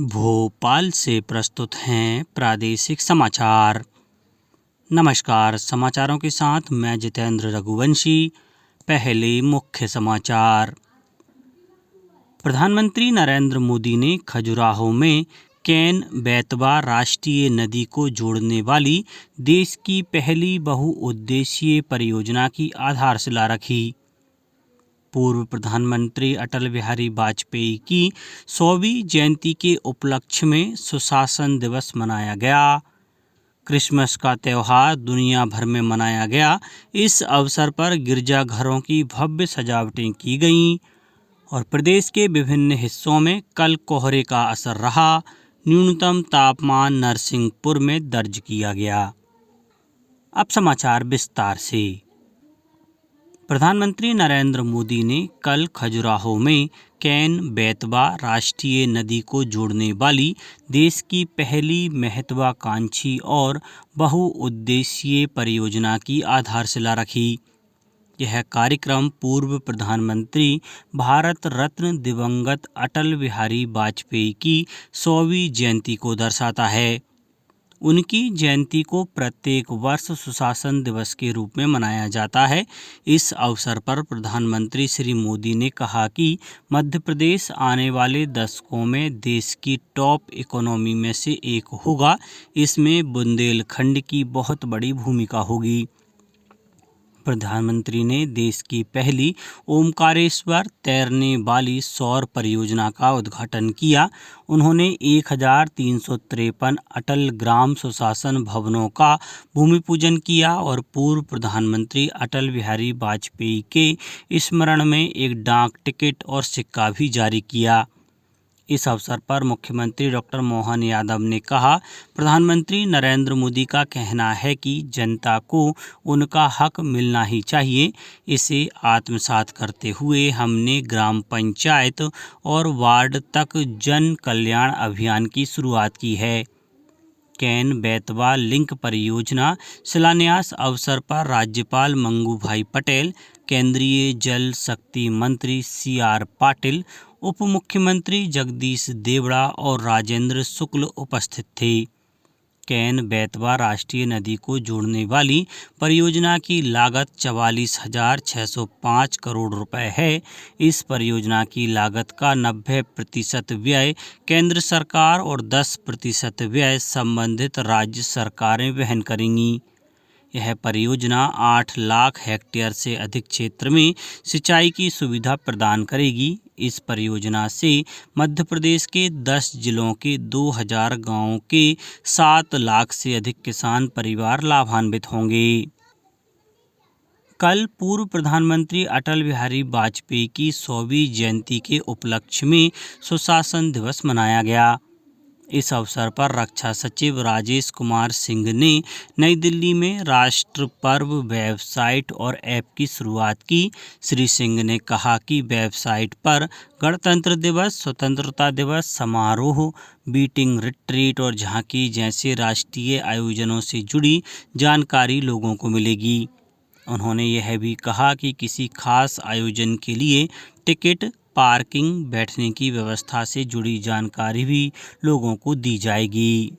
भोपाल से प्रस्तुत हैं प्रादेशिक समाचार। नमस्कार, समाचारों के साथ मैं जितेंद्र रघुवंशी। पहले मुख्य समाचार। प्रधानमंत्री नरेंद्र मोदी ने खजुराहो में केन बेतवा राष्ट्रीय नदी को जोड़ने वाली देश की पहली बहुउद्देशीय परियोजना की आधारशिला रखी। पूर्व प्रधानमंत्री अटल बिहारी वाजपेयी की 100वीं जयंती के उपलक्ष्य में सुशासन दिवस मनाया गया। क्रिसमस का त्यौहार दुनिया भर में मनाया गया। इस अवसर पर गिरजाघरों की भव्य सजावटें की गईं और प्रदेश के विभिन्न हिस्सों में कल कोहरे का असर रहा। न्यूनतम तापमान नरसिंहपुर में दर्ज किया गया। अब समाचार विस्तार से। प्रधानमंत्री नरेंद्र मोदी ने कल खजुराहो में केन बेतवा राष्ट्रीय नदी को जोड़ने वाली देश की पहली महत्वाकांक्षी और बहुउद्देशीय परियोजना की आधारशिला रखी। यह कार्यक्रम पूर्व प्रधानमंत्री भारत रत्न दिवंगत अटल बिहारी वाजपेयी की 100वीं जयंती को दर्शाता है। उनकी जयंती को प्रत्येक वर्ष सुशासन दिवस के रूप में मनाया जाता है। इस अवसर पर प्रधानमंत्री श्री मोदी ने कहा कि मध्य प्रदेश आने वाले दशकों में देश की टॉप इकोनॉमी में से एक होगा। इसमें बुंदेलखंड की बहुत बड़ी भूमिका होगी। प्रधानमंत्री ने देश की पहली ओमकारेश्वर तैरने वाली सौर परियोजना का उद्घाटन किया। उन्होंने 1353 अटल ग्राम सुशासन भवनों का भूमि पूजन किया और पूर्व प्रधानमंत्री अटल बिहारी वाजपेयी के स्मरण में एक डाक टिकट और सिक्का भी जारी किया। इस अवसर पर मुख्यमंत्री डॉक्टर मोहन यादव ने कहा, प्रधानमंत्री नरेंद्र मोदी का कहना है कि जनता को उनका हक मिलना ही चाहिए। इसे आत्मसात करते हुए हमने ग्राम पंचायत और वार्ड तक जन कल्याण अभियान की शुरुआत की है। केन बेतवा लिंक परियोजना शिलान्यास अवसर पर राज्यपाल मंगू भाई पटेल, केंद्रीय जल शक्ति मंत्री CR पाटिल, उप मुख्यमंत्री जगदीश देवड़ा और राजेंद्र शुक्ल उपस्थित थे। केन बेतवा राष्ट्रीय नदी को जोड़ने वाली परियोजना की लागत 44,605 करोड़ रुपए है। इस परियोजना की लागत का 90% व्यय केंद्र सरकार और 10% व्यय संबंधित राज्य सरकारें वहन करेंगी। यह परियोजना 8 लाख हेक्टेयर से अधिक क्षेत्र में सिंचाई की सुविधा प्रदान करेगी। इस परियोजना से मध्य प्रदेश के 10 जिलों के 2000 गांवों के 7 लाख से अधिक किसान परिवार लाभान्वित होंगे। कल पूर्व प्रधानमंत्री अटल बिहारी वाजपेयी की 100वीं जयंती के उपलक्ष्य में सुशासन दिवस मनाया गया। इस अवसर पर रक्षा सचिव राजेश कुमार सिंह ने नई दिल्ली में राष्ट्र पर्व वेबसाइट और ऐप की शुरुआत की। श्री सिंह ने कहा कि वेबसाइट पर गणतंत्र दिवस, स्वतंत्रता दिवस समारोह, बीटिंग रिट्रीट और झांकी जैसे राष्ट्रीय आयोजनों से जुड़ी जानकारी लोगों को मिलेगी। उन्होंने यह भी कहा कि किसी खास आयोजन के लिए टिकट, पार्किंग, बैठने की व्यवस्था से जुड़ी जानकारी भी लोगों को दी जाएगी।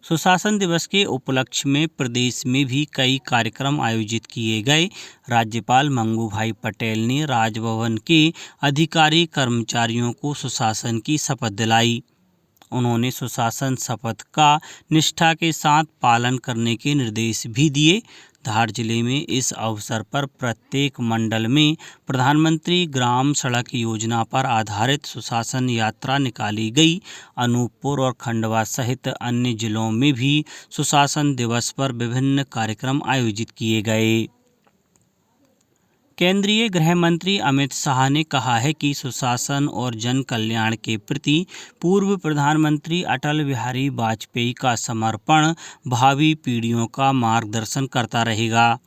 सुशासन दिवस के उपलक्ष्य में प्रदेश में भी कई कार्यक्रम आयोजित किए गए। राज्यपाल मंगू भाई पटेल ने राजभवन के अधिकारी कर्मचारियों को सुशासन की शपथ दिलाई। उन्होंने सुशासन शपथ का निष्ठा के साथ पालन करने के निर्देश भी दिए। धार जिले में इस अवसर पर प्रत्येक मंडल में प्रधानमंत्री ग्राम सड़क योजना पर आधारित सुशासन यात्रा निकाली गई। अनूपपुर और खंडवा सहित अन्य जिलों में भी सुशासन दिवस पर विभिन्न कार्यक्रम आयोजित किए गए। केंद्रीय गृह मंत्री अमित शाह ने कहा है कि सुशासन और जन कल्याण के प्रति पूर्व प्रधानमंत्री अटल बिहारी वाजपेयी का समर्पण भावी पीढ़ियों का मार्गदर्शन करता रहेगा।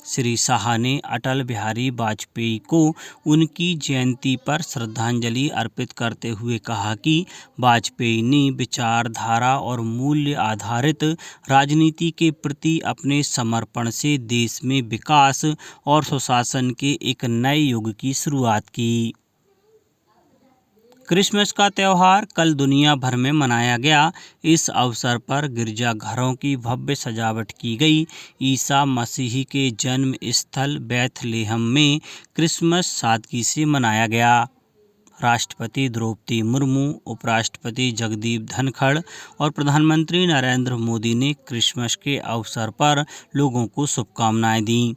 श्री शाह ने अटल बिहारी वाजपेयी को उनकी जयंती पर श्रद्धांजलि अर्पित करते हुए कहा कि वाजपेयी ने विचारधारा और मूल्य आधारित राजनीति के प्रति अपने समर्पण से देश में विकास और सुशासन के एक नए युग की शुरुआत की। क्रिसमस का त्यौहार कल दुनिया भर में मनाया गया। इस अवसर पर गिरजाघरों की भव्य सजावट की गई। ईसा मसीह के जन्म स्थल बैथलेहम में क्रिसमस सादगी से मनाया गया। राष्ट्रपति द्रौपदी मुर्मू, उपराष्ट्रपति जगदीप धनखड़ और प्रधानमंत्री नरेंद्र मोदी ने क्रिसमस के अवसर पर लोगों को शुभकामनाएं दी।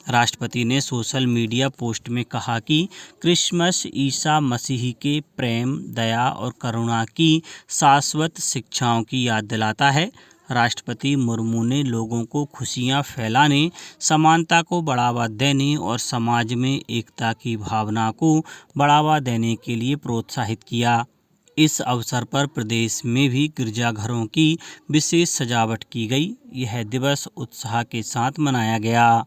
राष्ट्रपति ने सोशल मीडिया पोस्ट में कहा कि क्रिसमस ईसा मसीह के प्रेम, दया और करुणा की शाश्वत शिक्षाओं की याद दिलाता है। राष्ट्रपति मुर्मू ने लोगों को खुशियां फैलाने, समानता को बढ़ावा देने और समाज में एकता की भावना को बढ़ावा देने के लिए प्रोत्साहित किया। इस अवसर पर प्रदेश में भी गिरजाघरों की विशेष सजावट की गई। यह दिवस उत्साह के साथ मनाया गया।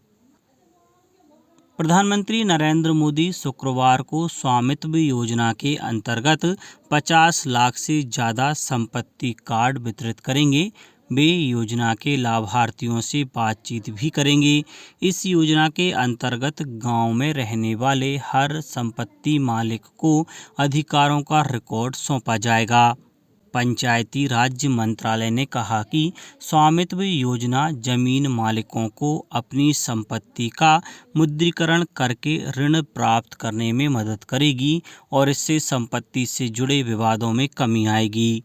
प्रधानमंत्री नरेंद्र मोदी शुक्रवार को स्वामित्व योजना के अंतर्गत 50 लाख से ज़्यादा संपत्ति कार्ड वितरित करेंगे। वे योजना के लाभार्थियों से बातचीत भी करेंगे। इस योजना के अंतर्गत गांव में रहने वाले हर संपत्ति मालिक को अधिकारों का रिकॉर्ड सौंपा जाएगा। पंचायती राज मंत्रालय ने कहा कि स्वामित्व योजना जमीन मालिकों को अपनी संपत्ति का मुद्रीकरण करके ऋण प्राप्त करने में मदद करेगी और इससे संपत्ति से जुड़े विवादों में कमी आएगी।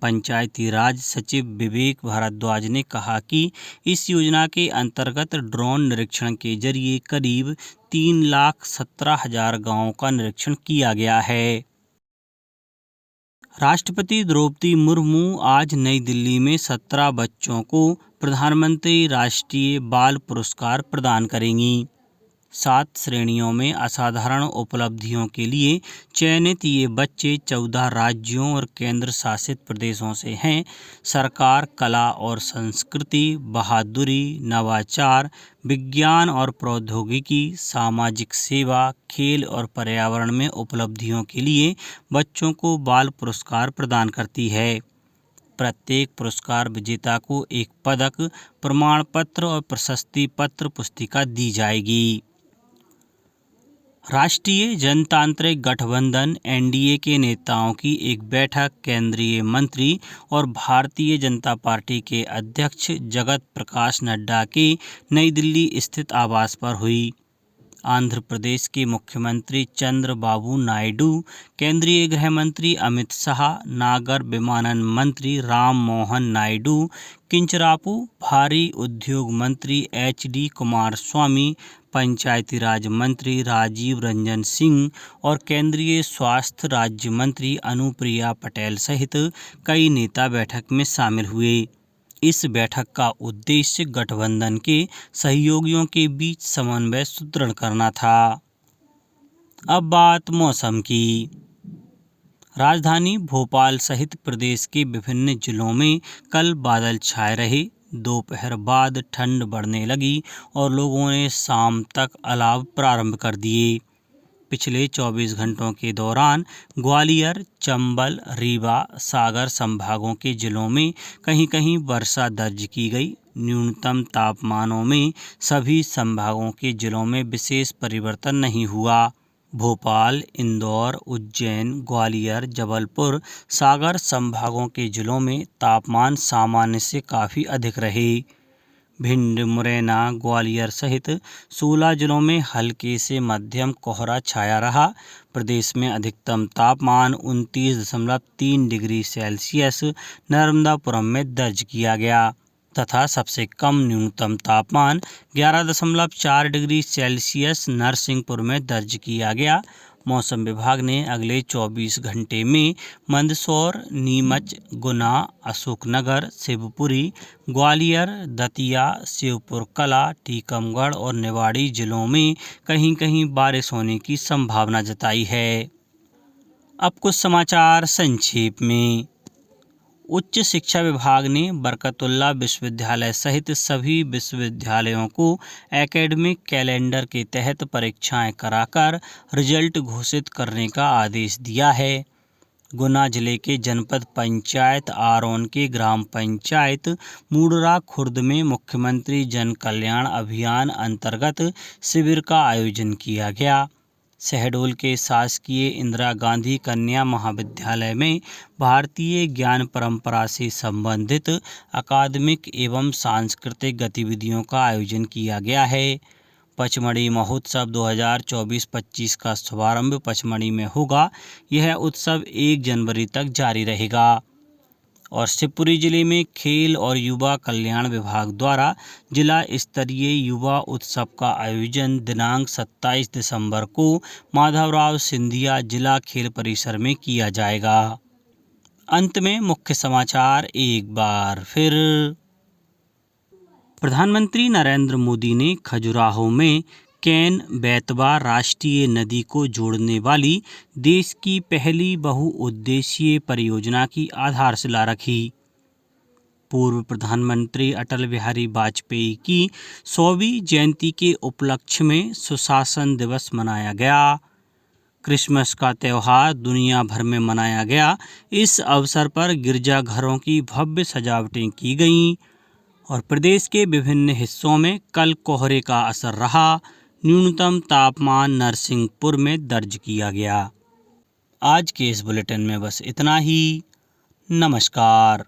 पंचायती राज सचिव विवेक भारद्वाज ने कहा कि इस योजना के अंतर्गत ड्रोन निरीक्षण के जरिए करीब 3,17,000 गांवों का निरीक्षण किया गया है। राष्ट्रपति द्रौपदी मुर्मू आज नई दिल्ली में 17 बच्चों को प्रधानमंत्री राष्ट्रीय बाल पुरस्कार प्रदान करेंगी। 7 श्रेणियों में असाधारण उपलब्धियों के लिए चयनित ये बच्चे 14 राज्यों और केंद्र शासित प्रदेशों से हैं। सरकार कला और संस्कृति, बहादुरी, नवाचार, विज्ञान और प्रौद्योगिकी, सामाजिक सेवा, खेल और पर्यावरण में उपलब्धियों के लिए बच्चों को बाल पुरस्कार प्रदान करती है। प्रत्येक पुरस्कार विजेता को एक पदक, प्रमाण पत्र और प्रशस्ति पत्र पुस्तिका दी जाएगी। राष्ट्रीय जनतांत्रिक गठबंधन एनडीए के नेताओं की एक बैठक केंद्रीय मंत्री और भारतीय जनता पार्टी के अध्यक्ष जगत प्रकाश नड्डा के नई दिल्ली स्थित आवास पर हुई। आंध्र प्रदेश के मुख्यमंत्री चंद्रबाबू नायडू, केंद्रीय गृह मंत्री अमित शाह, नागर विमानन मंत्री राम मोहन नायडू, किंचरापू भारी उद्योग मंत्री HD कुमारस्वामी, पंचायती राज मंत्री राजीव रंजन सिंह और केंद्रीय स्वास्थ्य राज्य मंत्री अनुप्रिया पटेल सहित कई नेता बैठक में शामिल हुए। इस बैठक का उद्देश्य गठबंधन के सहयोगियों के बीच समन्वय सुदृढ़ करना था। अब बात मौसम की। राजधानी भोपाल सहित प्रदेश के विभिन्न जिलों में कल बादल छाए रहे। दोपहर बाद ठंड बढ़ने लगी और लोगों ने शाम तक अलाव प्रारंभ कर दिए। पिछले 24 घंटों के दौरान ग्वालियर, चंबल, रीवा, सागर संभागों के जिलों में कहीं-कहीं वर्षा दर्ज की गई। न्यूनतम तापमानों में सभी संभागों के जिलों में विशेष परिवर्तन नहीं हुआ। भोपाल, इंदौर, उज्जैन, ग्वालियर, जबलपुर, सागर संभागों के जिलों में तापमान सामान्य से काफ़ी अधिक रहे। भिंड, मुरैना, ग्वालियर सहित 16 जिलों में हल्के से मध्यम कोहरा छाया रहा। प्रदेश में अधिकतम तापमान 29.3 डिग्री सेल्सियस नर्मदापुरम में दर्ज किया गया तथा सबसे कम न्यूनतम तापमान 11.4 डिग्री सेल्सियस नरसिंहपुर में दर्ज किया गया। मौसम विभाग ने अगले 24 घंटे में मंदसौर, नीमच, गुना, अशोकनगर, शिवपुरी, ग्वालियर, दतिया, शिवपुर कला, टीकमगढ़ और निवाड़ी जिलों में कहीं-कहीं बारिश होने की संभावना जताई है। अब कुछ समाचार संक्षेप में। उच्च शिक्षा विभाग ने बरकतुल्लाह विश्वविद्यालय सहित सभी विश्वविद्यालयों को एकेडमिक कैलेंडर के तहत परीक्षाएं कराकर रिजल्ट घोषित करने का आदेश दिया है। गुना जिले के जनपद पंचायत आरोन के ग्राम पंचायत मूडरा खुर्द में मुख्यमंत्री जन कल्याण अभियान अंतर्गत शिविर का आयोजन किया गया। शहडोल के शासकीय इंदिरा गांधी कन्या महाविद्यालय में भारतीय ज्ञान परंपरा से संबंधित अकादमिक एवं सांस्कृतिक गतिविधियों का आयोजन किया गया है। पचमढ़ी महोत्सव 2024-25 का शुभारंभ पचमढ़ी में होगा। यह उत्सव 1 जनवरी तक जारी रहेगा। और शिवपुरी जिले में खेल और युवा कल्याण विभाग द्वारा जिला स्तरीय युवा उत्सव का आयोजन दिनांक 27 दिसंबर को माधवराव सिंधिया जिला खेल परिसर में किया जाएगा। अंत में मुख्य समाचार एक बार फिर। प्रधानमंत्री नरेंद्र मोदी ने खजुराहो में केन बेतवा राष्ट्रीय नदी को जोड़ने वाली देश की पहली बहुउद्देशीय परियोजना की आधारशिला रखी। पूर्व प्रधानमंत्री अटल बिहारी वाजपेयी की 100वीं जयंती के उपलक्ष्य में सुशासन दिवस मनाया गया। क्रिसमस का त्यौहार दुनिया भर में मनाया गया। इस अवसर पर गिरजाघरों की भव्य सजावटें की गईं और प्रदेश के विभिन्न हिस्सों में कल कोहरे का असर रहा। न्यूनतम तापमान नरसिंहपुर में दर्ज किया गया। आज के इस बुलेटिन में बस इतना ही। नमस्कार।